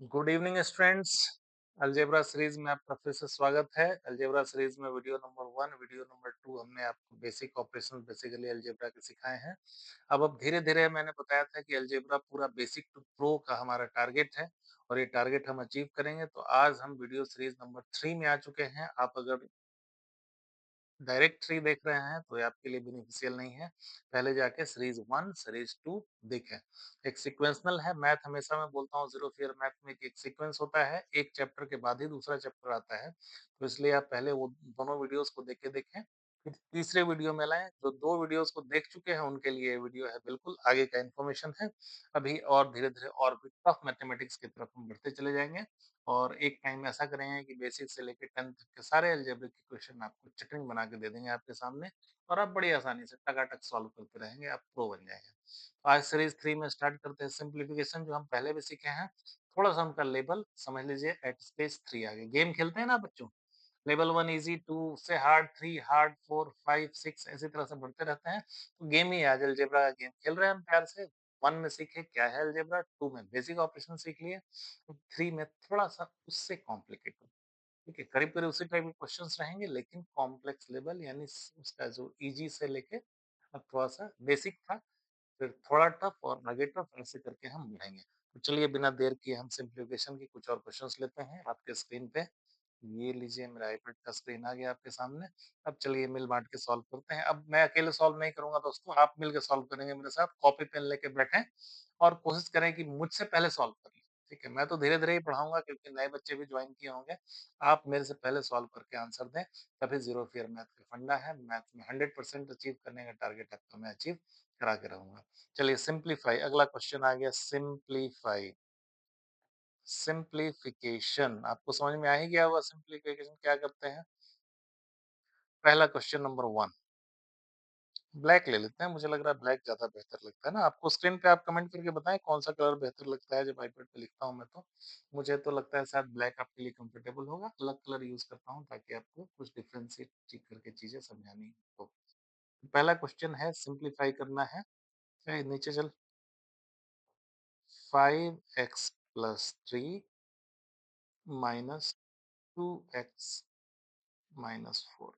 Good evening students. Algebra series में आपका फिर से स्वागत है। अलजेब्रा सीरीज में वीडियो नंबर 1 वीडियो नंबर 2 हमने आपको बेसिक ऑपरेशन बेसिकली अलजेब्रा के सिखाए हैं। अब धीरे धीरे मैंने बताया था कि अलजेब्रा पूरा बेसिक टू प्रो का हमारा टारगेट है और ये टारगेट हम अचीव करेंगे। तो आज हम वीडियो सीरीज नंबर 3 में आ चुके हैं। आप अगर डायरेक्ट थ्री देख रहे हैं तो ये आपके लिए बेनिफिशियल नहीं है। पहले जाके सीरीज 1 सीरीज 2 देखें। एक सीक्वेंशनल है मैथ, हमेशा मैं बोलता हूँ जीरो फियर मैथ में एक सीक्वेंस होता है, एक चैप्टर के बाद ही दूसरा चैप्टर आता है, तो इसलिए आप पहले वो दोनों वीडियोस को देख के देखें, फिर तीसरे वीडियो में लाएं। जो दो वीडियोस को देख चुके हैं उनके लिए ये वीडियो है बिल्कुल आगे का इन्फॉर्मेशन है। अभी और धीरे धीरे और भी टफ मैथमेटिक्स की तरफ हम बढ़ते चले जाएंगे और एक टाइम ऐसा करेंगे कि बेसिक से लेकर 10th तक के सारे अलजेब्रिक के क्वेश्चन आपको चटनी बना के दे देंगे आपके सामने और आप बड़ी आसानी से टकाटक सॉल्व करते रहेंगे, आप प्रो बन जाएंगे। तो आज सीरीज 3 में स्टार्ट करते हैं सिंप्लीफिकेशन, जो हम पहले भी सीखे हैं। थोड़ा सा उनका लेवल समझ लीजिए, एट स्पेस 3 आगे गेम खेलते हैं ना बच्चों, लेवल 1 इजी, 2 से हार्ड, 3 हार्ड, 4 5 6 इसी तरह से बढ़ते रहते हैं। तो गेम ही है, आज अलजेब्रा का गेम खेल रहे हैं हम प्यार से। 1 में सीखे क्या है अलजेब्रा, 2 में बेसिक ऑपरेशन सीख लिए, तो 3 में थोड़ा सा उससे कॉम्प्लिकेटेड, ठीक है, करीब-करीब उसी टाइप के क्वेश्चंस रहेंगे लेकिन कॉम्प्लेक्स लेवल यानी उसका जो इजी से लेके अब थोड़ा-सा बेसिक था, फिर थोड़ा टफ और आगे टफ, ऐसे करके हम बढ़ेंगे। तो चलिए बिना देर किए हम सिंप्लीफिकेशन के कुछ और क्वेश्चंस लेते हैं आपके स्क्रीन पे। ये लीजिए, मेरा आईपैड का स्क्रीन आ गया आपके सामने। अब चलिए मिल बाँट के सॉल्व करते हैं। अब मैं अकेले सॉल्व नहीं करूँगा दोस्तों, आप मिल के सॉल्व करेंगे मेरे साथ। कॉपी पेन लेके बैठें और कोशिश करें कि मुझसे पहले सॉल्व कर लें, ठीक है? मैं तो धीरे-धीरे ही पढ़ाऊँगा क्योंकि नए बच्चे भी जॉइन किए होंगे। आप मेरे से पहले सॉल्व करके आंसर दें, तभी ज़ीरो फियर मैथ का फंडा है। मैथ में 100% अचीव करने का टारगेट आपका मैं अचीव करा के रहूँगा। चलिए सिम्प्लीफाई, अगला क्वेश्चन आ गया सिम्प्लीफाई। सिम्प्लीफिकेशन आपको समझ में आ ही गया होगा, सिम्प्लीफिकेशन क्या करते हैं। पहला क्वेश्चन नंबर 1, ब्लैक ले लेते हैं, मुझे लग रहा है ब्लैक ज्यादा बेहतर लगता है ना। आपको स्क्रीन पे आप कमेंट करके बताएं कौन सा कलर बेहतर लगता है। जब आईपैड पे लिखता हूं मैं तो मुझे तो लगता है शायद ब्लैक आपके लिए कंफर्टेबल होगा। अलग कलर यूज करता हूं ताकि आपको कुछ डिफ्रेंशिएट करके चीजें समझानी हो। पहला क्वेश्चन है, सिंप्लीफाई करना है। नीचे चल, 5x+3 -2x-4,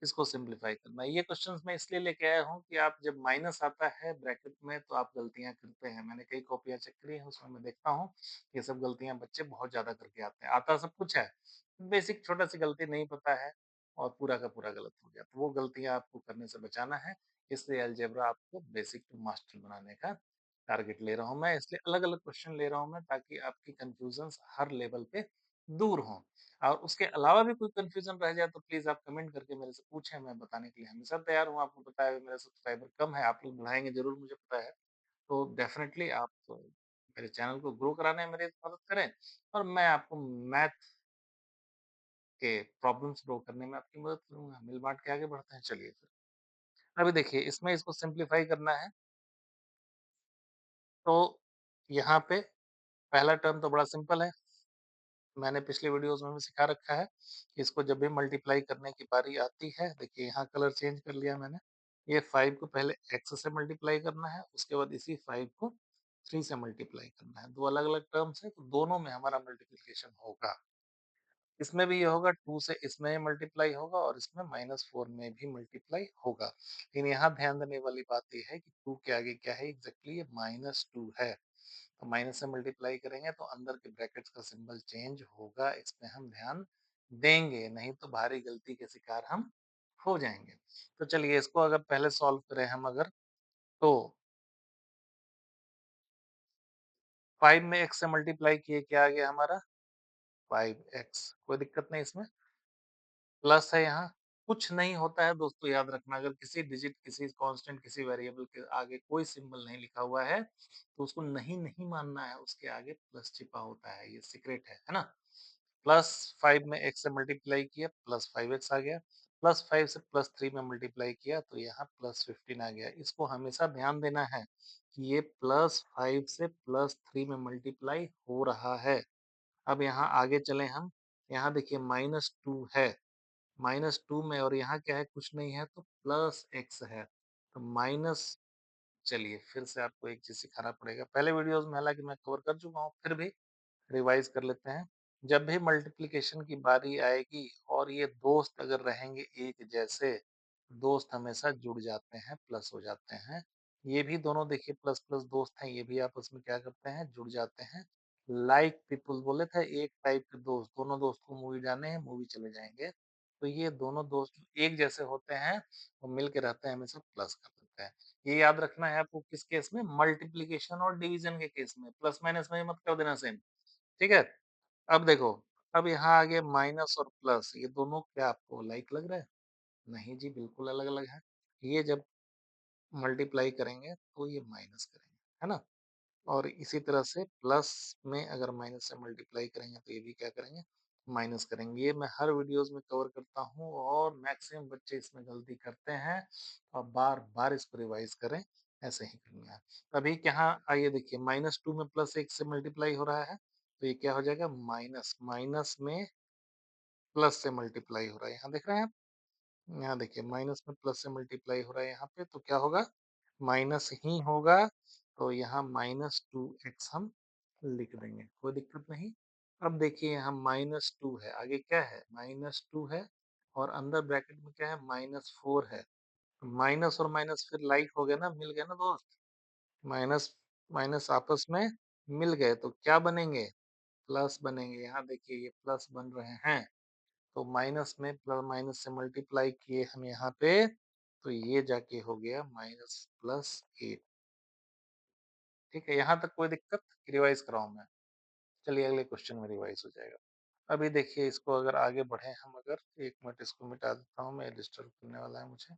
इसको सिंप्लीफाई करना है। ये क्वेश्चंस मैं इसलिए लेके आया हूँ कि आप जब माइनस आता है ब्रैकेट में तो आप गलतियाँ करते हैं। मैंने कई कॉपियाँ चेक करी हैं, उसमें मैं देखता हूँ ये सब गलतियाँ बच्चे बहुत ज़्यादा करके आते हैं। आता सब कुछ है, बेसिक छोटा-सी गलती नहीं पता है और पूरा का पूरा गलत हो गया। तो वो गलतियाँ आपको करने से बचाना है, इसलिए अलजेब्रा आपको बेसिक टू मास्टर बनाने का टारगेट ले रहा हूँ मैं। इसलिए अलग-अलग क्वेश्चन ले रहा हूँ मैं ताकि आपकी कन्फ्यूजन्स हर लेवल पे दूर हों। और उसके अलावा भी कोई कन्फ्यूज़न रह जाए तो प्लीज़ आप कमेंट करके मेरे से पूछें, मैं बताने के लिए हमेशा तैयार हूँ। आपको पता है मेरा सब्सक्राइबर कम है, आप लोग बढ़ाएँगे ज़रूर मुझे पता है। तो डेफ़िनेटली आप मेरे चैनल को ग्रो कराने में मेरी मदद करें और मैं आपको मैथ के प्रॉब्लम सॉल्व करने में आपकी मदद करूँगा। मिल-बाँट के आगे बढ़ते हैं, चलिए फिर। अभी देखिए इसमें इसको सिम्प्लीफाई करना है, तो यहाँ पे पहला टर्म तो बड़ा सिंपल है। मैंने पिछले वीडियोस में भी सिखा रखा है कि इसको जब भी मल्टीप्लाई करने की बारी आती है, देखिए यहाँ कलर चेंज कर लिया मैंने। ये 5 को पहले x से मल्टीप्लाई करना है, उसके बाद इसी 5 को 3 से मल्टीप्लाई करना है। दो अलग-अलग टर्म्स है, तो दोनों में हमारा मल्टीप्लिकेशन होगा। इसमें भी ये होगा, 2 से इसमें मल्टीप्लाई होगा और इसमें -4 में भी मल्टीप्लाई होगा। लेकिन यहाँ ध्यान देने वाली बात ये है कि 2 के आगे क्या है एग्ज़ैक्टली, ये -2 है। तो माइनस से मल्टीप्लाई करेंगे तो अंदर के ब्रैकेट्स का सिंबल चेंज होगा, इसमें हम ध्यान देंगे, नहीं तो भारी गलती के शिकार हम हो जाएँगे। तो चलिए इसको अगर पहले सॉल्व करें हम अगर, तो 5 में x से मल्टीप्लाई किए, क्या आ गया हमारा 5x, कोई दिक्कत नहीं इसमें। प्लस है यहाँ, कुछ नहीं होता है दोस्तों, याद रखना अगर किसी डिजिट, किसी कांस्टेंट, किसी वेरिएबल के आगे कोई सिंबल नहीं लिखा हुआ है तो उसको नहीं नहीं मानना है, उसके आगे प्लस छिपा होता है, ये सीक्रेट है ना। प्लस 5 में x से मल्टीप्लाई किया प्लस 5x आ गया, प्लस 5 से प्लस 3 में मल्टीप्लाई किया तो यहाँ प्लस 15 आ गया। इसको हमेशा ध्यान देना है कि ये प्लस 5 से प्लस 3 में मल्टीप्लाई हो रहा है। अब यहाँ आगे चले हम, यहाँ देखिए -2 है, -2 में और यहाँ क्या है, कुछ नहीं है तो प्लस x है, तो माइनस, चलिए फिर से आपको एक चीज़ सिखाना पड़ेगा। पहले वीडियोज़ में हालाँकि मैं कवर कर चुका हूँ, फिर भी रिवाइज कर लेते हैं। जब भी मल्टीप्लिकेशन की बारी आएगी और ये दोस्त अगर रहेंगे एक जैसे, दोस्त हमेशा जुड़ जाते हैं, प्लस हो जाते हैं। ये भी दोनों देखिए प्लस प्लस दोस्त हैं, ये भी आपस में क्या करते हैं, जुड़ जाते हैं। लाइक पीपल बोले थे, एक टाइप के दोस्त, दोनों दोस्त को मूवी जाने हैं, मूवी चले जाएंगे। तो ये दोनों दोस्त एक जैसे होते हैं, वो मिल के रहते हैं, हमेशा प्लस कर देते हैं। ये याद रखना है आपको किस केस में, मल्टीप्लिकेशन और डिवीजन के केस में। प्लस माइनस में मत कर देना सेम, ठीक है? अब देखो, अब यहाँ आगे माइनस और प्लस, ये दोनों क्या आपको लाइक लग रहा है? नहीं जी, बिल्कुल अलग-अलग है। ये जब मल्टीप्लाई करेंगे तो ये माइनस करेंगे, है ना? और इसी तरह से प्लस में अगर माइनस से मल्टीप्लाई करेंगे तो ये भी क्या करेंगे? माइनस करेंगे। ये मैं हर वीडियोज़ में कवर करता हूँ और मैक्सिमम बच्चे इसमें गलती करते हैं और बार-बार इसको रिवाइज़ करें, ऐसे ही करना है। अभी यहाँ आइए देखिए -2 में +1 से मल्टीप्लाई हो रहा है, तो ये क्या हो जाएगा माइनस, माइनस में प्लस से मल्टीप्लाई हो रहा है। यहाँ देख रहे हैं आप? यहाँ देखिए माइनस में प्लस से मल्टीप्लाई हो रहा है यहाँ पे, तो क्या होगा? माइनस ही होगा, तो यहाँ -2x हम लिख देंगे, कोई दिक्कत नहीं। अब देखिए यहाँ -2 है, आगे क्या है? -2 है और अंदर ब्रैकेट में क्या है? -4 है। माइनस और माइनस फिर लाइक हो गया ना, मिल गया ना दोस्त? माइनस माइनस आपस में मिल गए तो क्या बनेंगे? प्लस बनेंगे। यहाँ देखिए ये प्लस बन रहे हैं। तो माइनस में माइनस से मल्टीप्लाई किए हम यहाँ पे, तो ये जाके हो गया -+8। ठीक है, यहाँ तक कोई दिक्कत? रिवाइज कराऊं मैं? चलिए अगले क्वेश्चन में रिवाइज हो जाएगा। अभी देखिए इसको अगर आगे बढ़े हम, अगर एक मिनट इसको मिटा देता हूँ मैं, डिस्टर्ब करने वाला है मुझे।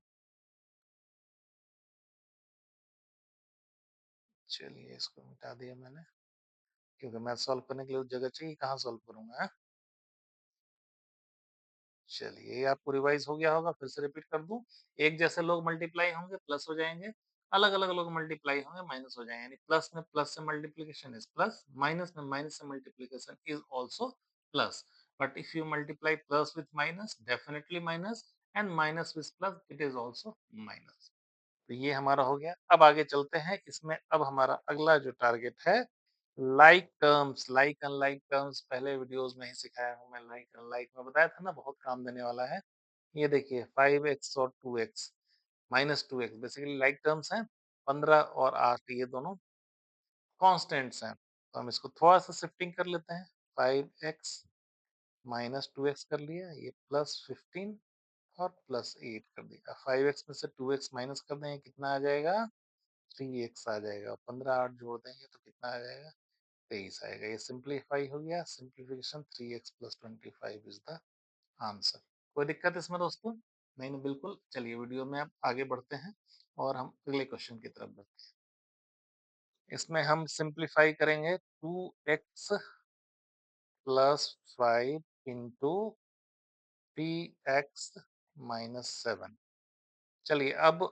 चलिए इसको मिटा दिया मैंने, क्योंकि मैथ सॉल्व करने के लिए उस जगह चाहिए, कहाँ सॉल्व करूंगा? चलिए, ये आपको रिवाइज हो गया होगा, फिर से रिपीट कर दूं। एक जैसे लोग मल्टीप्लाई होंगे प्लस हो जाएंगे, अलग अलग लोग मल्टीप्लाई होंगे माइनस हो जाएंगे। यानी प्लस में प्लस से मल्टीप्लीकेशन इज प्लस, माइनस में माइनस से multiplication is also plus. But if you multiply plus with minus, definitely minus, and minus with plus, it is also minus. तो ये हमारा हो गया। अब आगे चलते हैं, इसमें अब हमारा अगला जो टारगेट है, like terms, like unlike terms. पहले वीडियोस में ही सिखाया हूँ मैं, लाइक अनलाइक में बताया था ना, बहुत काम देने वाला है। ये देखिए 5x और 2x, -2x basically like terms हैं। 15 और 8 ये दोनों कांस्टेंट्स हैं। तो हम इसको थोड़ा सा शिफ्टिंग कर लेते हैं। 5x -2x कर लिया, ये +15 और +8 कर दिया। 5x में से 2x माइनस कर देंगे, कितना आ जाएगा? 3x आ जाएगा। 15 8 जोड़ देंगे तो कितना आ जाएगा? 23 आएगा। ये सिंप्लीफाई हो गया। Simplification 3x + 25 is the answer. कोई दिक्कत इसमें दोस्तों? नहीं, नहीं बिल्कुल। चलिए वीडियो में अब आगे बढ़ते हैं और हम अगले क्वेश्चन की तरफ बढ़ते हैं। इसमें हम सिंप्लीफाई करेंगे 2x + 5 इंटू px - 7। चलिए अब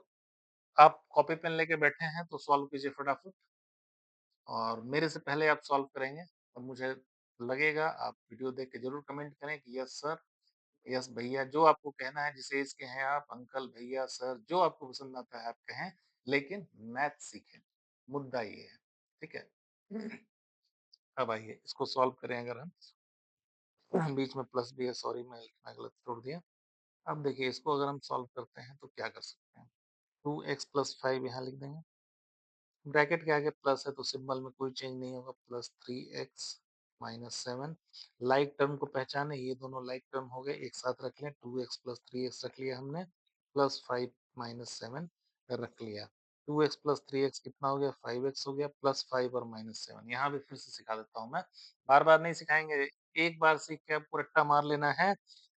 आप कॉपी पेन लेके बैठे हैं तो सॉल्व कीजिए फटाफट, और मेरे से पहले आप सॉल्व करेंगे और मुझे लगेगा आप वीडियो देख के जरूर कमेंट करें कि यस सर, यस भैया, जो आपको कहना है, जिस एज के हैं आप, अंकल, भैया, सर, जो आपको पसंद आता है आप कहें, लेकिन मैथ सीखें। मुद्दा ये है, ठीक है? अब आइए इसको सॉल्व करें अगर हम, बीच में प्लस भी है, सॉरी मैं लिखना गलत छोड़ दिया। अब देखिए इसको अगर हम सॉल्व करते हैं तो क्या कर सकते हैं? 2x + 5 यहाँ लिख देंगे। ब्रैकेट के आगे प्लस है तो सिंबल में कोई चेंज नहीं होगा। +3x - 7। लाइक टर्म को पहचाने, ये दोनों लाइक टर्म हो गए, एक साथ रख लें। 2x + 3x रख लिया हमने, +5 - 7 रख लिया। 2x + 3x कितना हो गया? 5x हो गया, +5 और -7। यहाँ भी फिर से सिखा देता हूँ मैं, बार बार नहीं सिखाएंगे, एक बार सीख के आपको रट्टा मार लेना है।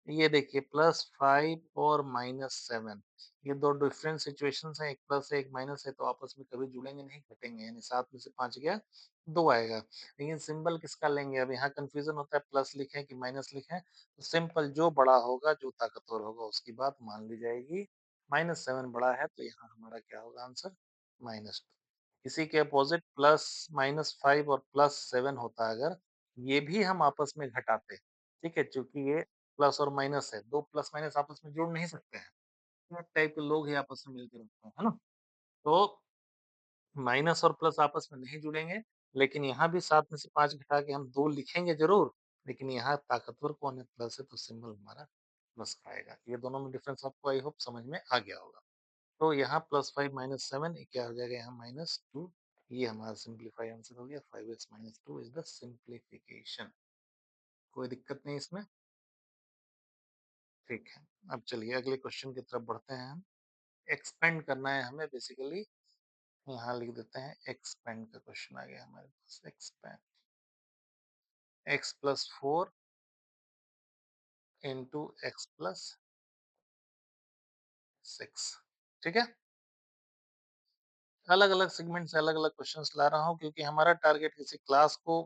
ये देखिए +5 और -7, ये दो डिफरेंट सिचुएशंस हैं, एक प्लस है एक माइनस है, तो आपस में कभी जुड़ेंगे नहीं, घटेंगे। यानी 7 में से 5 गया, 2 आएगा। लेकिन सिंबल किसका लेंगे? अब यहाँ कंफ्यूजन होता है, प्लस लिखें कि माइनस लिखें। तो सिंपल जो बड़ा होगा, जो ताकतवर होगा, उसकी बात मान ली जाएगी। -7 बड़ा है तो यहाँ हमारा क्या होगा आंसर? -2। इसी के अपोजिट +-5 और +7 होता अगर, ये भी हम आपस में घटाते, ठीक है? चूंकि ये प्लस और माइनस है, दो प्लस माइनस आपस में जुड़ नहीं सकते हैं, टाइप के लोग ही आपस में मिलके रखते हैं, है ना? तो माइनस और प्लस आपस में नहीं जुड़ेंगे, लेकिन यहाँ भी 7 में से 5 घटा के हम 2 लिखेंगे ज़रूर, लेकिन यहाँ ताकतवर कौन है? प्लस है तो सिंबल हमारा प्लस का आएगा। ये दोनों में डिफरेंस आपको आई होप समझ में आ गया होगा। तो यहाँ +5 -7 ये क्या हो जाएगा यहाँ -2 ये हमारा सिंप्लीफाई आंसर हो गया 5x - 2 इज़ द सिंप्लीफिकेशन। कोई दिक्कत नहीं इसमें? ठीक है। अब चलिए अगले क्वेश्चन की तरफ बढ़ते हैं हम। एक्सपेंड करना है हमें बेसिकली यहाँ लिख देते हैं एक्सपेंड का क्वेश्चन आ गया हमारे पास expand x plus 4 into x plus 6 ठीक है। अलग अलग सेगमेंट से अलग अलग क्वेश्चंस ला रहा हूँ क्योंकि हमारा टारगेट किसी क्लास को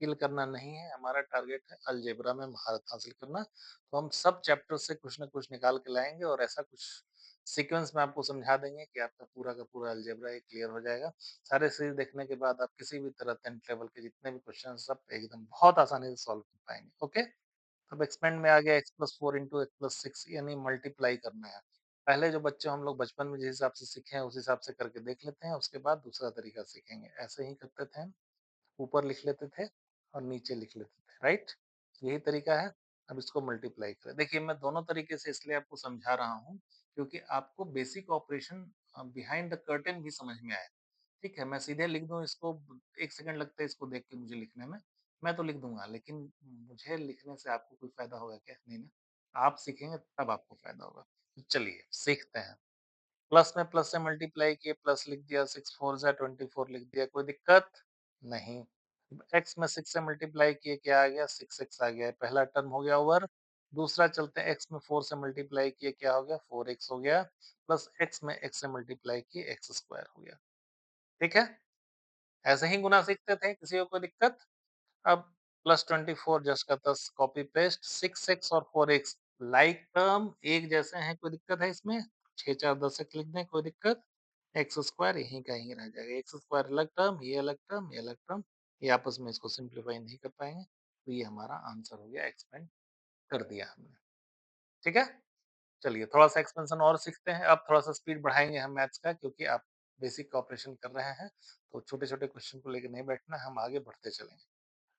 किल करना नहीं है, हमारा टारगेट है अलजेब्रा में महारत हासिल करना। तो हम सब चैप्टर से कुछ ना कुछ निकाल के लाएंगे और ऐसा कुछ सीक्वेंस में आपको समझा देंगे कि आपका पूरा का पूरा अलजेब्रा एक क्लियर हो जाएगा। सारे सीरीज देखने के बाद आप किसी भी तरह 10th लेवल के जितने भी क्वेश्चन सब एकदम बहुत आसानी से सॉल्व कर पाएंगे। ओके, अब एक्सपेंड में आ गया x plus 4 into x plus 6 यानी मल्टीप्लाई करना है। पहले जो बच्चे हम लोग बचपन में जिस हिसाब से सीखे हैं उस हिसाब से करके देख लेते हैं, उसके बाद दूसरा तरीका सीखेंगे। ऐसे ही करते थे हम, ऊपर लिख लेते थे और नीचे लिख लेते थे, राइट? यही तरीका है। अब इसको मल्टीप्लाई करें। देखिए मैं दोनों तरीके से इसलिए आपको समझा रहा हूँ क्योंकि आपको basic operation behind the curtain भी समझ में आए। ठीक है, मैं सीधे लिख दूँ इसको 1 सेकंड लगता है इसको देख के मुझे लिखने में, मैं तो लिख दूँगा लेकिन मुझे लिखने से आपको कोई फ़ायदा होगा क्या? नहीं ना। आप सीखेंगे तब आपको फ़ायदा होगा। तो चलिए सीखते हैं। प्लस में प्लस से मल्टीप्लाई किए, प्लस लिख दिया, 6 4 जा 24 लिख दिया, कोई दिक्कत? नहीं। एक्स में 6 से मल्टीप्लाई किए, क्या आ गया? 6x आ गया, पहला टर्म हो गया ओवर। दूसरा चलते हैं, एक्स में 4 से मल्टीप्लाई किए, क्या हो गया? 4x हो गया, प्लस एक्स में x से मल्टीप्लाई किए, एक्स स्क्वायर हो गया। ठीक है? ऐसे ही गुना सीखते थे, किसी को कोई दिक्कत? अब प्लस 24 जस्ट का तस कॉपी पेस्ट 6x और 4x लाइक टर्म एक जैसे हैं, कोई दिक्कत है इसमें? 6 4 10 x लिख दें, कोई दिक्कत? एक्स स्क्वायर यहीं का यहीं रह जाएगा। एक्स स्क्वायर अलग टर्म, ये अलग टर्म, ये अलग टर्म, ये आपस में इसको सिंप्लीफाई नहीं कर पाएंगे। तो ये हमारा आंसर हो गया, एक्सपेंड कर दिया हमने। ठीक है, चलिए थोड़ा सा एक्सपेंशन और सीखते हैं। अब थोड़ा सा स्पीड बढ़ाएंगे हम मैथ्स का क्योंकि आप बेसिक का ऑपरेशन कर रहे हैं, तो छोटे छोटे क्वेश्चन को लेकर नहीं बैठना, हम आगे बढ़ते चलेंगे।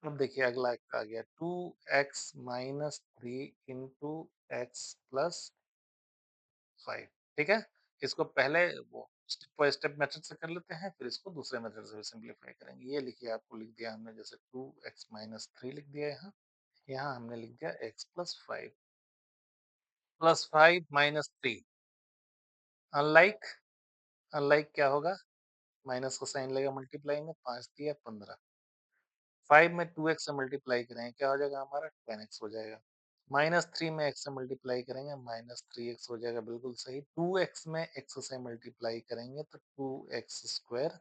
अब देखिए अगला एक आ गया 2x minus 3 into x plus 5। ठीक है, इसको पहले वो स्टेप बाय स्टेप मेथड से कर लेते हैं, फिर इसको दूसरे मेथड से भी सिंप्लीफाई करेंगे। ये लिखिए, आपको लिख दिया हमने जैसे 2x माइनस 3 लिख दिया यहाँ, यहाँ हमने लिख दिया x plus 5 minus 3। Unlike, unlike क्या होगा? माइनस का साइन लगेगा मल्टीप्लाई में, 5 दिया 15। 5 में 2x से मल्टीप्लाई करेंगे, क्या हो जाएगा हमारा? 10x हो जाएगा। माइनस 3 में x से मल्टीप्लाई करेंगे, माइनस 3x हो जाएगा, बिल्कुल सही। 2x में x से मल्टीप्लाई करेंगे तो 2x स्क्वायर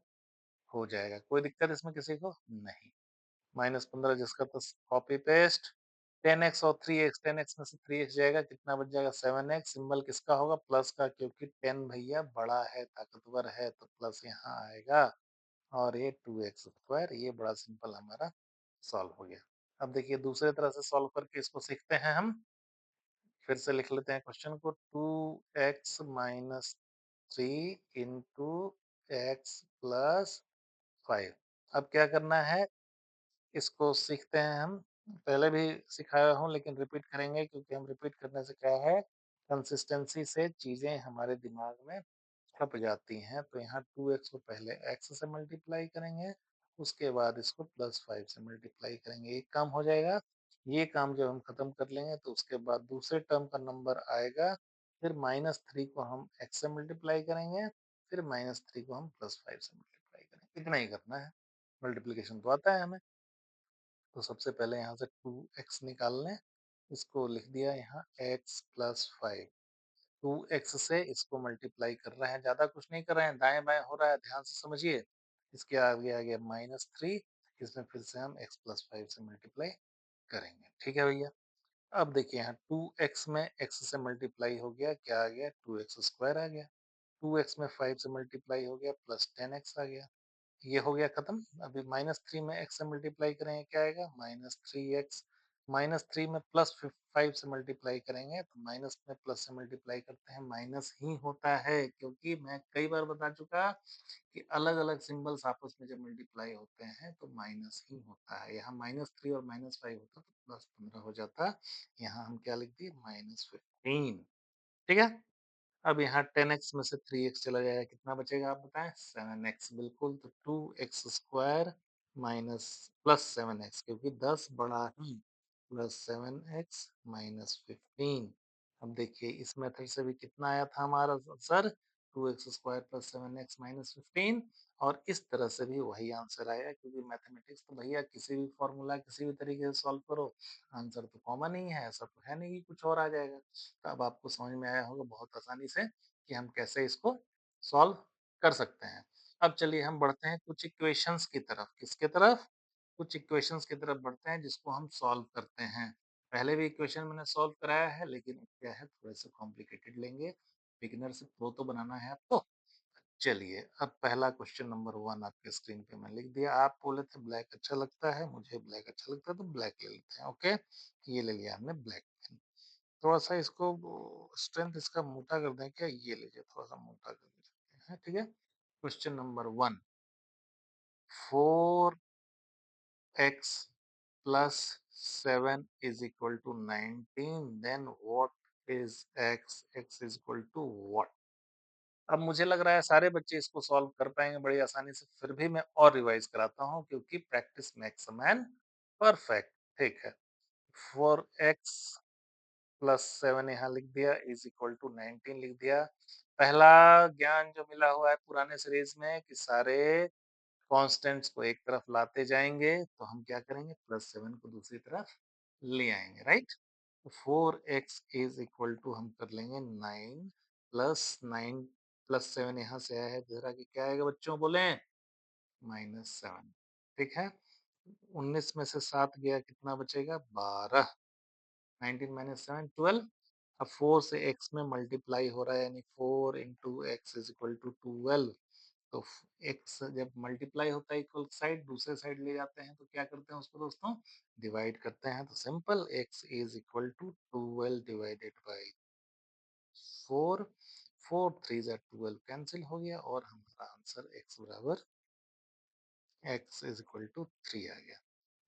हो जाएगा। कोई दिक्कत इसमें किसी को? नहीं। माइनस 15 जिसका तो कॉपी पेस्ट। 10x और 3x, 10x में से 3x जाएगा, कितना बच जाएगा? 7x। सिंबल किसका होगा? प्लस का, क्योंकि 10 भैया बड़ा है, ताकतवर है, तो प्लस यहाँ आएगा। और ये 2x स्क्वायर, ये बड़ा सिंपल हमारा सॉल्व हो गया। अब देखिए दूसरे तरह से सॉल्व करके इसको सीखते हैं हम। फिर से लिख लेते हैं क्वेश्चन को, 2x minus 3 into x plus 5। अब क्या करना है, इसको सीखते हैं हम। पहले भी सिखाया हूँ लेकिन रिपीट करेंगे क्योंकि हम रिपीट करने से क्या है, कंसिस्टेंसी से चीजें हमारे दिमाग में छप जाती हैं। तो यहाँ 2x को पहले x से मल्टीप्लाई करेंगे, उसके बाद इसको प्लस 5 से मल्टीप्लाई करेंगे, एक काम हो जाएगा। ये काम जब हम खत्म कर लेंगे तो उसके बाद दूसरे टर्म का नंबर आएगा, फिर -3 को हम x से मल्टीप्लाई करेंगे, फिर -3 को हम +5 से मल्टीप्लाई करेंगे। इतना ही करना है, मल्टीप्लीकेशन तो आता है हमें। तो सबसे पहले यहाँ से 2x निकाल लें, इसको लिख दिया यहाँ x प्लस 5। 2x से इसको मल्टीप्लाई कर रहे हैं, ज्यादा कुछ नहीं कर रहे हैं, दाएं बाएं हो रहा है, ध्यान से समझिए। इसके आगे आ गया -3, इसमें फिर से हम x प्लस 5 से मल्टीप्लाई करेंगे। ठीक है भैया। अब देखिए यहाँ 2x में x से मल्टीप्लाई हो गया, क्या आ गया? 2x स्क्वायर आ गया। 2x में 5 से मल्टीप्लाई हो गया, प्लस 10x आ गया। ये हो गया खत्म। अभी -3 में x से मल्टीप्लाई करेंगे, क्या आएगा? -3x -3 में +5 से मल्टीप्लाई करेंगे तो माइनस में प्लस से मल्टीप्लाई करते हैं माइनस ही होता है, क्योंकि मैं कई बार बता चुका कि अलग-अलग सिंबल्स आपस में जब मल्टीप्लाई होते हैं तो माइनस ही होता है। यहाँ -3 और -5 होता तो +15 हो जाता। यहाँ हम क्या लिख दिए -15। ठीक है? अब यहाँ 10x में से 3x चला जाएगा, कितना बचेगा आप बताएँ? 7x बिल्कुल, तो 2x square minus plus 7x क्योंकि 10 बड़ा ही, प्लस 7x माइनस 15। अब देखिए इस मेथड से भी कितना आया था हमारा answer? 2x square plus 7x minus 15 और इस तरह से भी वही आंसर आया क्योंकि मैथमेटिक्स तो भैया किसी भी फॉर्मूला किसी भी तरीके से सॉल्व करो, आंसर तो कॉमन ही है, ऐसा तो है नहीं कि कुछ और आ जाएगा। तो अब आपको समझ में आया होगा बहुत आसानी से कि हम कैसे इसको सॉल्व कर सकते हैं। अब चलिए हम बढ़ते हैं कुछ इक्वेशंस की तरफ। किसके तरफ? कुछ इक्वेशंस की तरफ बढ़ते हैं जिसको हम सॉल्व करते हैं। पहले भी इक्वेशन मैंने सॉल्व कराया है लेकिन क्या है थोड़े से कॉम्प्लिकेटेड लेंगे। बिगिनर से प्रो तो बनाना है आपको। चलिए अब पहला क्वेश्चन नंबर 1 आपके स्क्रीन पे मैं लिख दिया। आप बोले थे ब्लैक अच्छा लगता है, मुझे ब्लैक अच्छा लगता है तो ब्लैक ले लेते हैं। ओके, ये ले लिया हमने ब्लैक पेन। थोड़ा-सा इसको स्ट्रेंथ इसका मोटा कर दें क्या? ये लीजिए थोड़ा-सा मोटा कर देते हैं, ठीक है? Question number 1 4x plus 7 is equal to 19, then what is x? X is equal to what? अब मुझे लग रहा है सारे बच्चे इसको सॉल्व कर पाएँगे बड़ी आसानी से, फिर भी मैं और रिवाइज़ कराता हूँ क्योंकि practice makes a man perfect, ठीक है? 4x प्लस 7 यहाँ लिख दिया इज इक्वल टू 19 लिख दिया। पहला ज्ञान जो मिला हुआ है पुराने सीरीज में कि सारे कांस्टेंट्स को एक तरफ लाते जाएंगे तो हम क्या करेंगे +7 को दूसरी तरफ ले आएंगे, राइट? तो 4x इज इक्वल टू हम कर लेंगे 9 प्लस 9 प्लस 7 यहाँ से आया है जरा कि क्या आएगा बच्चों बोले -7। ठीक है, 19 में से 7 गया कितना बचेगा 12। 19 माइनस 7 12। अब 4 से x में मल्टीप्लाई हो रहा है यानी 4 into x is equal to 12। तो x जब मल्टीप्लाई होता है इक्वल साइड दूसरे साइड ले जाते हैं तो क्या करते हैं उसको दोस्तों डिवाइड करते हैं। तो simple x is equal to 12 divided by 4। 4 3 जा 12 कैंसिल हो गया और हमारा आंसर x बराबर x इज इक्वल टू 3 आ गया।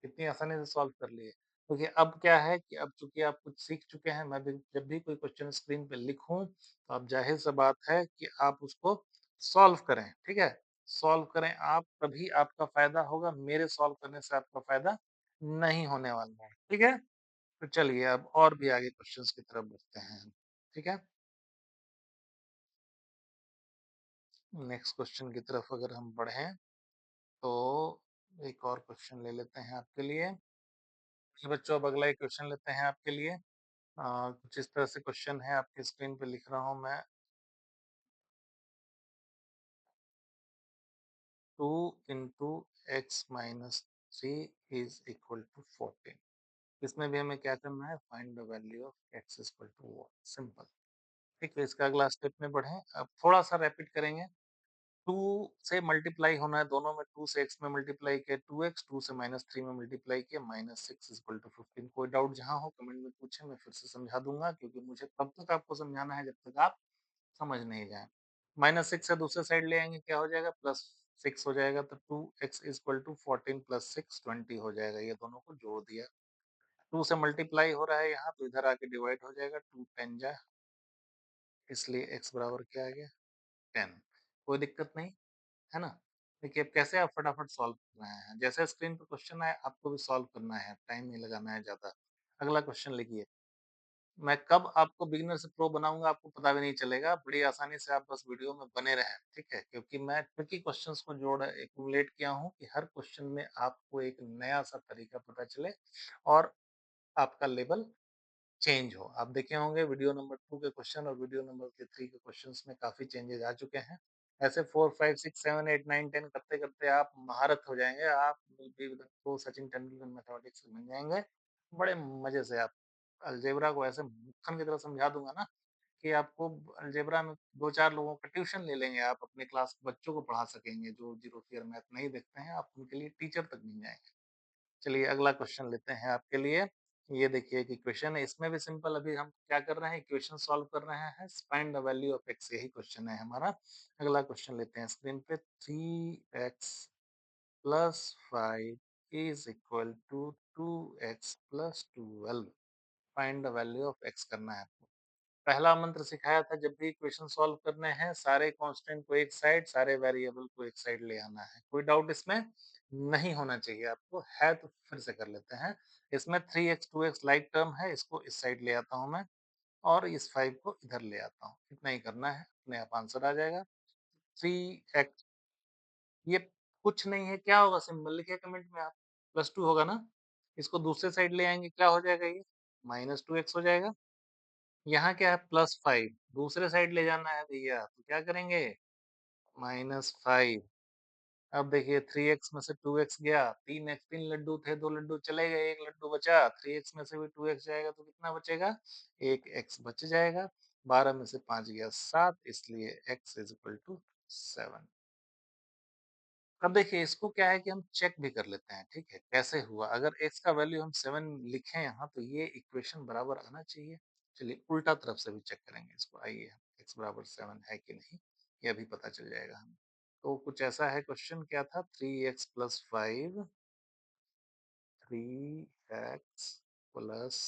कितनी आसानी से सॉल्व कर लिए। क्योंकि अब क्या है कि अब चूंकि आप कुछ सीख चुके हैं, मैं भी जब भी कोई क्वेश्चन स्क्रीन पे लिखूं तो अब जाहिर सी बात है कि आप उसको सॉल्व करें, ठीक है? सॉल्व करें आप, तभी आपका फायदा होगा, मेरे सॉल्व करने से आपका फायदा नहीं होने वाला है, ठीक है? तो चलिए अब और भी आगे क्वेश्चंस की तरफ बढ़ते हैं, ठीक है? नेक्स्ट क्वेश्चन की तरफ अगर हम बढ़ें तो एक और क्वेश्चन ले लेते हैं आपके लिए। जी बच्चों, अब अगला एक क्वेश्चन लेते हैं आपके लिए। कुछ इस तरह से क्वेश्चन है, आपकी स्क्रीन पे लिख रहा हूँ मैं। 2 into x minus 3 is equal to 14। इसमें भी हमें क्या करना है, find the value of x equal to what. Simple. ठीक है, इसका अगला स्टेप में बढ़े। अब थोड़ा सा रैपिड करेंगे। 2 से मल्टीप्लाई होना है, दोनों में 2 से x में मल्टीप्लाई किया 2x, 2 से -3 में मल्टीप्लाई किया -6 इक्वल टू 15। कोई डाउट जहाँ हो कमेंट में पूछें, मैं फिर से समझा दूंगा क्योंकि मुझे तब तक आपको समझाना है जब तक आप समझ नहीं जाए। -6 से दूसरे साइड ले आएंगे क्या हो जाएगा +6 हो जाएगा। तो 2x इक्वल टू 14 प्लस 6 20 हो जाएगा। ये दोनों को जोड़ दिया। 2 से मल्टीप्लाई हो रहा है यहाँ तो इधर आके डिवाइड हो जाएगा। 2 10 जा, इसलिए x बराबर क्या आ गया 10। कोई दिक्कत नहीं है ना? देखिए अब कैसे आप फटाफट सॉल्व कर रहे हैं। जैसे स्क्रीन पे क्वेश्चन आए आपको भी सॉल्व करना है, टाइम नहीं लगाना है ज़्यादा। अगला क्वेश्चन लिखिए। मैं कब आपको बिगिनर से प्रो बनाऊँगा आपको पता भी नहीं चलेगा। बड़ी आसानी से आप बस वीडियो में बने रहें, ठीक है? क्योंकि मैं ट्रिकी क्वेश्चंस को जोड़ एक्यूमुलेट किया हूँ कि हर क्वेश्चन में आपको एक नया-सा तरीका पता चले और आपका लेवल चेंज हो। आप देखे होंगे वीडियो नंबर 2 के क्वेश्चन और वीडियो नंबर के 3 के क्वेश्चंस में काफ़ी चेंजेज़ आ चुके हैं। ऐसे 4, 5, 6, 7, 8, 9, 10 करते-करते आप महारत हो जाएँगे। आप will be the pro Sachin Tendulkar mathematics बन जाएँगे। बड़े मज़े से आप अलजेब्रा को ऐसे मक्खन की तरह समझा दूँगा ना कि आपको अलजेब्रा में 2-4 लोगों का ट्यूशन ले लेंगे आप, अपने क्लास के बच्चों को पढ़ा सकेंगे जो ज़ीरो फियर मैथ नहीं देखते हैं, आप उनके लिए टीचर तक बन जाएँगे। चलिए अगला क्वेश्चन लेते हैं आपके लिए। ये देखिए एक इक्वेशन है, इसमें भी सिंपल अभी हम क्या कर रहे हैं, इक्वेशन सॉल्व कर रहे हैं, find the value of x, यही क्वेश्चन है हमारा। अगला क्वेश्चन लेते हैं स्क्रीन पे, 3x plus 5 is equal to 2x plus 12, find the value of x करना है आपको। पहला मंत्र सिखाया था, जब भी इक्वेशन सॉल्व करने हैं सारे कांस्टेंट को एक साइड, सारे वेरिएबल को एक साइड ले आना है। कोई डाउट इसमें नहीं होना चाहिए आपको, है तो फिर से कर लेते हैं। इसमें 3x 2x लाइक टर्म है, इसको इस साइड ले आता हूं मैं, और इस 5 को इधर ले आता हूं। इतना ही करना है, अपने आप आंसर आ जाएगा। 3x, ये कुछ नहीं है, क्या होगा, सिंबल लिखिए कमेंट में आप, +2 होगा ना। इसको दूसरे साइड ले आएंगे, क्या हो जाएगा ये, -2x हो जाएगा। यहाँ क्या है, +5, दूसरे साइड ले जाना है भैया, तो क्या करेंगे, -5। अब देखिए 3x में से 2x गया, 3x, 3 लड्डू थे, 2 लड्डू चले गए, 1 लड्डू बचा। 3x में से भी 2x जाएगा तो कितना बचेगा, 1x बच जाएगा। 12 में से 5 गया 7, इसलिए x इज इक्वल टू 7। अब देखिए इसको क्या है कि हम चेक भी कर लेते हैं, ठीक है, कैसे हुआ। अगर x का वैल्यू हम 7 लिखें यहाँ, तो ये इक्वेशन बराबर आना चाहिए। चलिए उल्टा तरफ से भी चेक करेंगे इसको, आइए, x बराबर 7 है कि नहीं, ये भी पता चल जाएगा हमें। तो कुछ ऐसा है, क्वेश्चन क्या था, 3x plus 5, 3x plus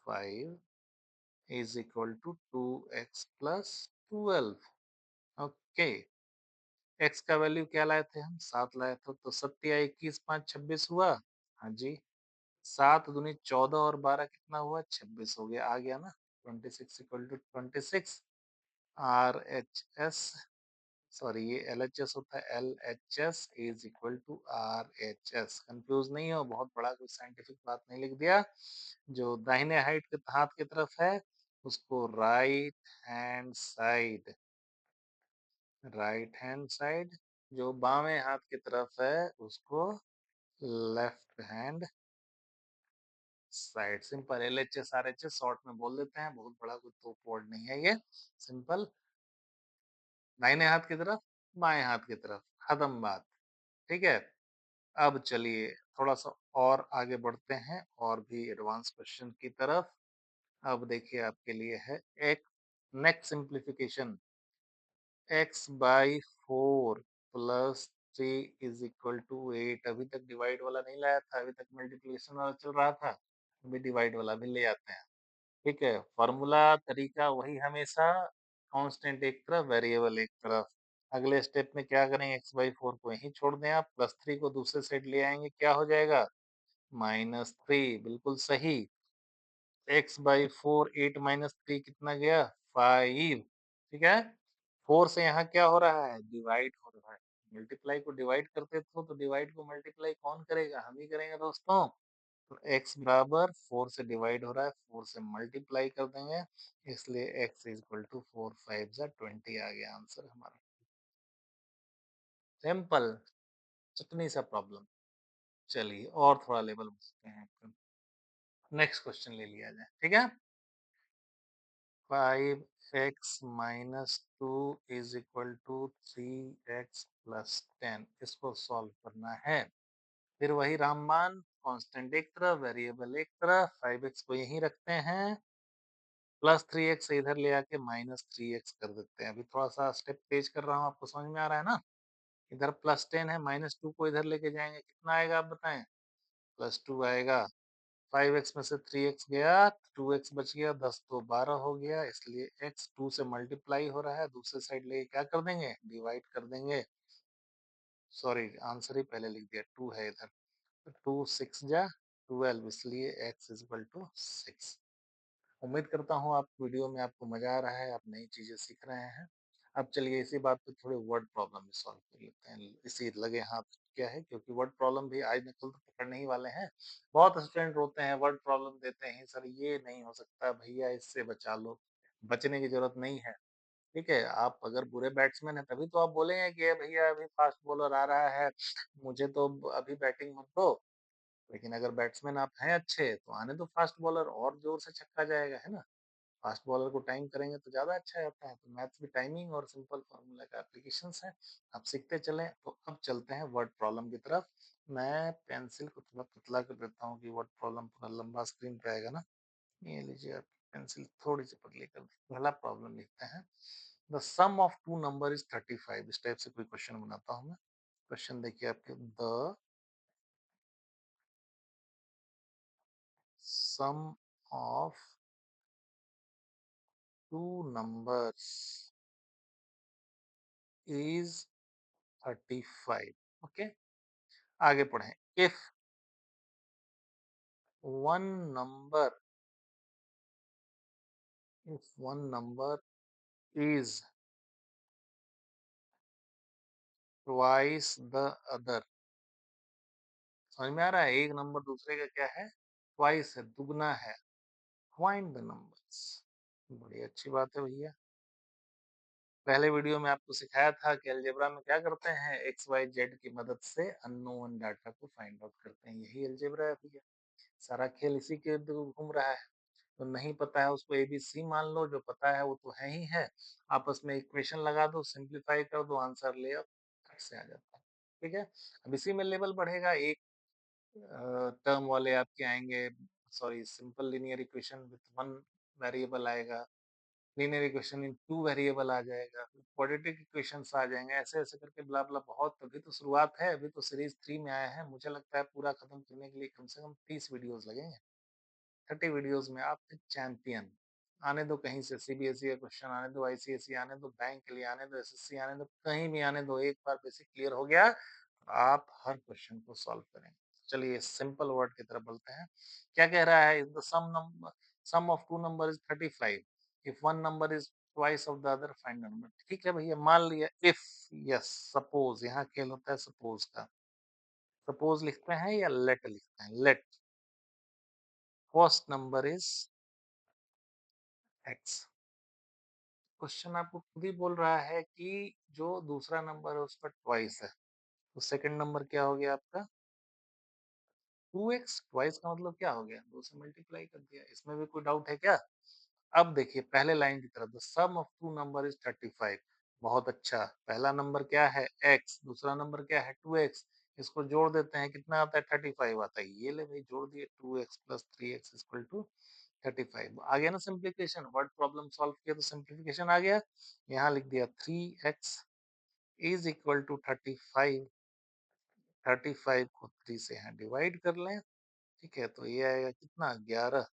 5 is equal to 2x plus 12। Okay, x का वैल्यू क्या लाए थे हम, 7 लाए थे, तो 7 या 21 5 26 हुआ। हाँ जी, 7 दूनी 14 और 12 कितना हुआ, 26 हो गया, आ गया ना। 26 इक्वल टू 26, आर एच एस, सॉरी ये एल एच एस होता है, L H S is equal to R H S. Confuse नहीं हो, बहुत बड़ा कोई साइंटिफिक बात नहीं लिख दिया। जो दाहिने हाइट के हाथ की तरफ है उसको राइट हैंड साइड, जो बावें हाथ की तरफ है उसको left hand side. Simple, L H S R H S short में बोल देते हैं, बहुत बड़ा कोई तो वर्ड नहीं है ये, सिंपल। दाहिने हाथ की तरफ, बाएं हाथ की तरफ, खत्म बात, ठीक है। अब चलिए थोड़ा सा और आगे बढ़ते हैं, और भी एडवांस क्वेश्चन की तरफ। अब देखिए आपके लिए है एक next simplification, x by 4 plus 3 is equal to 8। अभी तक डिवाइड वाला नहीं लाया था, अभी तक मल्टीप्लिकेशन वाला चल रहा था, अभी डिवाइड वाला भी ले आते हैं। ठीक है, फॉर्मूला तरीका वही हमेशा, कांस्टेंट एक तरफ, वेरिएबल एक तरफ। अगले स्टेप में क्या करेंगे, x/4 को यहीं छोड़ दें आप, +3 को दूसरे साइड ले आएंगे, क्या हो जाएगा, -3, बिल्कुल सही। x/4, 8 -3 कितना गया, 5। ठीक है, 4 से यहाँ क्या हो रहा है, डिवाइड हो रहा है। मल्टीप्लाई को डिवाइड करते थे, तो डिवाइड को मल्टीप्लाई कौन करेगा, हम ही करेंगे दोस्तों। तो x बराबर 4 से डिवाइड हो रहा है, 4 से मल्टीप्लाई कर देंगे, इसलिए x इज इक्वल टू 4 5 जा 20 आ गया आंसर हमारा। सिंपल, इतनी सा प्रॉब्लम। चलिए और थोड़ा लेवल बढ़ते हैं, नेक्स्ट क्वेश्चन ले लिया जाए, ठीक है। 5x minus 2 is equal to 3x plus 10, इसको सॉल्व करना है। फिर वही रामबाण, कांस्टेंट एक तरफ, वेरिएबल एक तरफ, 5x को यहीं रखते हैं, +3x इधर ले आके -3x कर देते हैं। अभी थोड़ा सा स्टेप तेज कर रहा हूँ, आपको समझ में आ रहा है ना। इधर +10 है, -2 को इधर लेके जाएंगे, कितना आएगा आप बताएं, +2 आएगा। 5x में से 3x गया, 2x बच गया, 10 तो 12 हो गया, इसलिए x 2 से मल्टीप्लाई हो रहा है, दूसरे साइड लेके क्या कर देंगे, डिवाइड कर देंगे। सॉरी, आंसर ही पहले लिख दिया, 2 है इधर, तो 2 6 जा 12, इसलिए x इज इक्वल टू 6। उम्मीद करता हूँ आप वीडियो में आपको मजा आ रहा है, आप नई चीजें सीख रहे हैं। अब चलिए इसी बात पे थोड़े वर्ड प्रॉब्लम भी सॉल्व कर लेते हैं, इसी लगे हाथ क्या है, क्योंकि वर्ड प्रॉब्लम भी आज न कल तो पकड़ने ही वाले हैं। बहुत स्टूडेंट रोते हैं, वर्ड प्रॉब्लम देते हैं, सर ये नहीं हो सकता भैया, इससे बचा लो। बचने की जरूरत नहीं है, ठीक है। आप अगर बुरे बैट्समैन हैं तभी तो आप बोलेंगे कि "ए भैया अभी फास्ट बॉलर आ रहा है, मुझे तो अभी बैटिंग मत दो"। लेकिन अगर बैट्समैन आप हैं अच्छे, तो आने दो फास्ट बॉलर, और जोर से छक्का जाएगा, है ना। फास्ट बॉलर को टाइम करेंगे तो ज़्यादा अच्छा रहता है। तो मैथ्स भी टाइमिंग और सिंपल फार्मूला का एप्लीकेशंस है, आप सीखते चलें। तो अब चलते हैं वर्ड प्रॉब्लम की तरफ। मैं पेंसिल को थोड़ा पतला कर देता हूँ कि वर्ड प्रॉब्लम पूरा लंबा स्क्रीन पे आएगा ना। ये लीजिए आप पेंसिल थोड़ी सी पतली कर दी। पहला प्रॉब्लम लिखते हैं। The sum of two number is 35। इस टाइप से कोई क्वेश्चन बनाता हूँ मैं। क्वेश्चन देखिए आपके, the sum of two numbers is 35। Okay, आगे पढ़ें। If one number if one number is twice the other. समझ में आ रहा है? एक नंबर दूसरे का क्या है? ट्वाइस है, दुगना है। Find the numbers. बड़ी अच्छी बात है भैया। पहले वीडियो में आपको सिखाया था कि अलजेब्रा में क्या करते हैं, एक्स वाई जेड की मदद से अननोन डाटा को फाइंड आउट करते हैं। यही अलजेब्रा है भैया। सारा खेल इसी के इर्द गिर्द घूम रहा है। तो नहीं पता है उसको एबीसी मान लो, जो पता है वो तो है ही है। आपस में इक्वेशन लगा दो, सिंप्लीफाई कर दो, आंसर ले आओ, फट से आ जाता है। ठीक है। अब इसी में लेवल बढ़ेगा। एक टर्म वाले आपके आएंगे, sorry, simple linear equation with one variable आएगा। Linear equation in two variable आ जाएगा। क्वाड्रेटिक इक्वेशंस आ जाएंगे, ऐसे ऐसे करके ब्ला ब्ला। बहुत, अभी तो शुरुआत है, अभी तो सीरीज 3 में आया है। मुझे लगता है पूरा खत्म करने के लिए कम से कम 30 वीडियोस लगेंगे। 30 वीडियोस में आप चैंपियन। आने दो कहीं से, सीबीएसई का क्वेश्चन आने दो, आईसीएसई आने दो, बैंक के लिए आने दो, एसएससी आने दो, कहीं भी आने दो। एक बार बेसिक क्लियर हो गया, आप हर क्वेश्चन को सॉल्व करेंगे। चलिए सिंपल वर्ड की तरफ बढ़ते हैं। क्या कह रहा है? The sum of two number is 35। If one number is twice of the other, find the number. ठीक है भैया, मान लिया। इफ, यस, सपोज, यहाँ खेल होता है सपोज का। सपोज लिखते हैं या लेट लिखते हैं? Let first number is x. Question आपको खुद ही बोल रहा है कि जो दूसरा नंबर है उस पर ट्वाइस है, तो सेकंड नंबर क्या हो गया आपका? 2x। ट्वाइस का मतलब क्या हो गया? 2 से मल्टीप्लाई कर दिया। इसमें भी कोई डाउट है क्या? अब देखिए पहले लाइन की तरफ, the sum of two number is 35। बहुत अच्छा। पहला नंबर क्या है? x। दूसरा नंबर क्या है? 2x। इसको जोड़ देते हैं, कितना आता है? 35 आता है। ये ले भाई, जोड़ दिए। 2x plus 3x equal to 35। आ गया ना सिंप्लीफिकेशन? वर्ड प्रॉब्लम सॉल्व किया तो सिंप्लीफिकेशन आ गया। यहाँ लिख दिया 3x इज इक्वल टू 35। 35 को 3 से यहाँ डिवाइड कर लें। ठीक है, तो ये आएगा कितना? 11।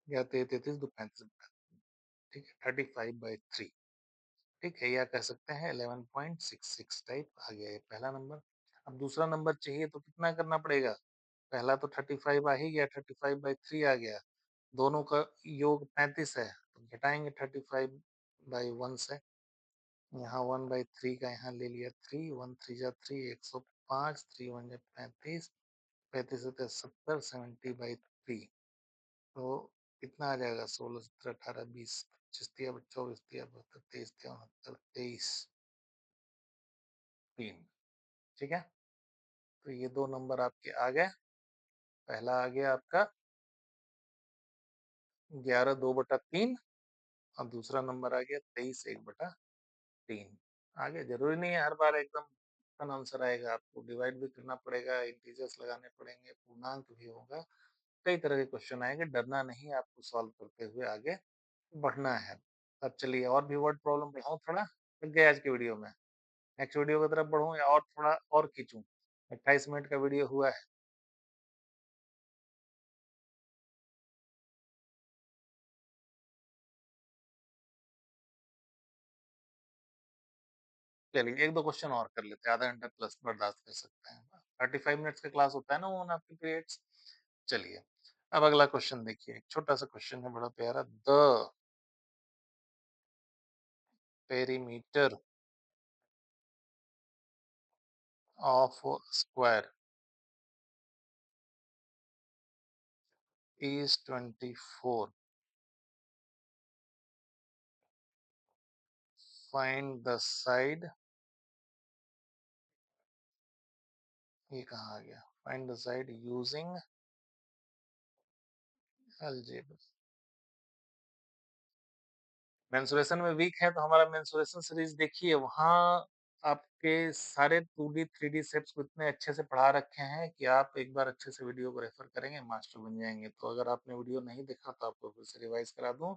या 33 दो 35। ठीक है, 35/3। ठीक है, या कह सकते हैं 11.66 टाइप आ गया ये पहला नंबर। अब दूसरा नंबर चाहिए तो कितना करना पड़ेगा? पहला तो 35 आ ही गया, 35/3 आ गया। दोनों का योग 35 है, तो घटाएंगे 35/1 से। यहाँ 1/3 का यहाँ ले लिया 3, 1 3 जा 3, 105, 3 1 जा 35, 35 होते 70, 70/3। तो कितना आ जाएगा? 16 17 18 20 25 तिया 24 तिया 72 23 तिया 69 23 3। ठीक है, तो ये दो नंबर आपके आ गए। पहला आ गया आपका 11/2/3, और दूसरा नंबर आ गया 23/1/3। आगे जरूरी नहीं है हर बार एकदम आंसर आएगा, आपको डिवाइड भी करना पड़ेगा, इंटीजर्स लगाने पड़ेंगे, पूर्णांक भी होगा। कई तरह के क्वेश्चन आएंगे, डरना नहीं, आपको सॉल्व करते हुए आगे बढ़ना है। अब चलिए और भी वर्ड प्रॉब्लम बढ़ाऊं थोड़ा, लग गए आज की वीडियो में। नेक्स्ट वीडियो की तरफ बढ़ूं या और थोड़ा और खींचूं? 28 मिनट का वीडियो हुआ है। चलिए एक दो क्वेश्चन और कर लेते हैं, आधा घंटा प्लस बर्दाश्त कर सकते हैं। 35 मिनट्स का क्लास होता है ना वो आपके पीरियड्स। चलिए अब अगला क्वेश्चन देखिए, एक छोटा सा क्वेश्चन है, बड़ा प्यारा। The perimeter of square is 24। Find the side. ये कहाँ आ गया? Find the side using algebra. Mensuration में वीक है तो हमारा मेंसुरेशन सीरीज देखिए, वहां आपके सारे 2D, 3D शेप्स को इतने अच्छे से पढ़ा रखे हैं कि आप एक बार अच्छे से वीडियो को रेफर करेंगे, मास्टर बन जाएँगे। तो अगर आपने वीडियो नहीं देखा तो आपको फिर से रिवाइज़ करा दूँ।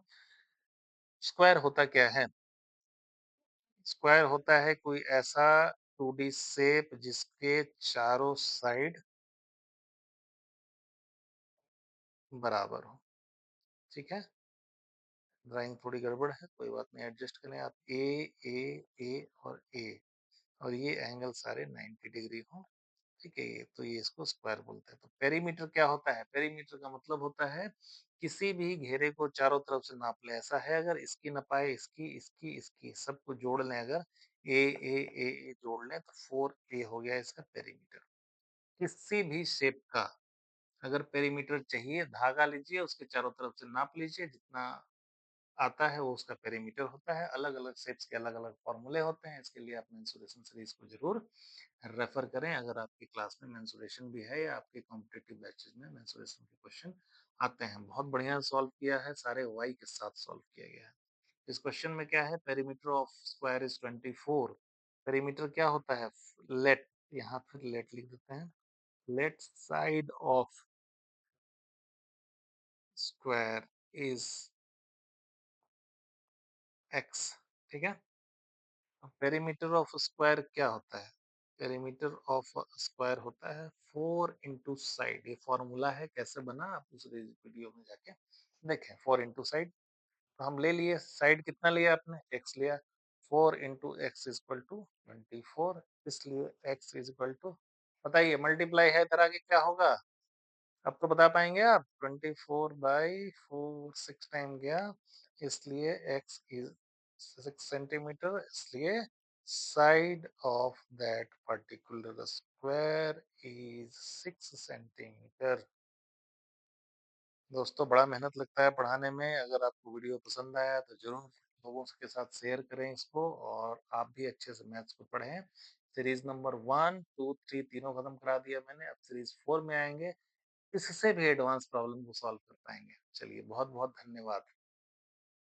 स्क्वायर होता क्या है? स्क्वायर होता है कोई ऐसा 2D शेप जिसके चारों साइड बराबर हो, ठीक है? ड्राइंग थोड़ी गड़बड़ है, कोई बात नहीं एडजस्ट करें आप ए और ए और ये एंगल सारे 90 डिग्री हों, ठीक है? ये तो ये इसको स्क्वायर बोलते हैं। तो पेरीमीटर क्या होता है? पेरीमीटर का मतलब होता है किसी भी घेरे को चारों तरफ से नाप लें। ऐसा है अगर इसकी नपाए इसकी सबको जोड़ लें अगर ए जोड़ लें तो 4A हो गया इसका पेरीमीटर। किसी भी शेप का अगर पेरीमीटर चाहिए, धागा लीजिए उसके चारों तरफ से नाप लीजिए जितना आता है वो उसका पेरीमीटर होता है। अलग-अलग शेप्स के अलग-अलग फॉर्मूले होते हैं। इसके लिए आप मेंसुरेशन सीरीज को ज़रूर रेफर करें अगर आपकी क्लास में मेंसुरेशन भी है या आपके कॉम्पिटिटिव बैचेस में मेंसुरेशन के क्वेश्चन आते हैं। बहुत बढ़िया सॉल्व किया है, सारे वाई के साथ सॉल्व किया गया है। इस क्वेश्चन में क्या है? Perimeter of square is 24। Perimeter क्या होता है? लेट, यहाँ फिर लेट लिख देते हैं। Let side of square is x, ठीक है? पेरीमीटर ऑफ स्क्वायर क्या होता है? पेरीमीटर ऑफ स्क्वायर होता है 4 इंटू साइड। ये फॉर्मूला है, कैसे बना आप उस वीडियो में जाके देखें। 4 इंटू साइड तो हम ले लिए, साइड कितना लिया आपने? एक्स लिया। 4 इंटू एक्स इक्वल टू 24, इसलिए एक्स इक्वल टू बताइए मल्टीप्लाई है इधर आगे क्या होगा? अब तो बता पाएंगे आप? 24/4 6 टाइम गया, इसलिए x इज 6 सेंटीमीटर, इसलिए side of that particular square is 6 centimetre. दोस्तों बड़ा मेहनत लगता है पढ़ाने में। अगर आपको वीडियो पसंद आया तो जरूर लोगों के साथ शेयर करें इसको और आप भी अच्छे से मैथ्स को पढ़ें। सीरीज नंबर 1, 2, 3 तीनों खत्म करा दिया मैंने। अब सीरीज 4 में आएंगे, इससे भी एडवांस प्रॉब्लम को सॉल्व कर पाएंगे। चलिए बहुत बहुत धन्यवाद।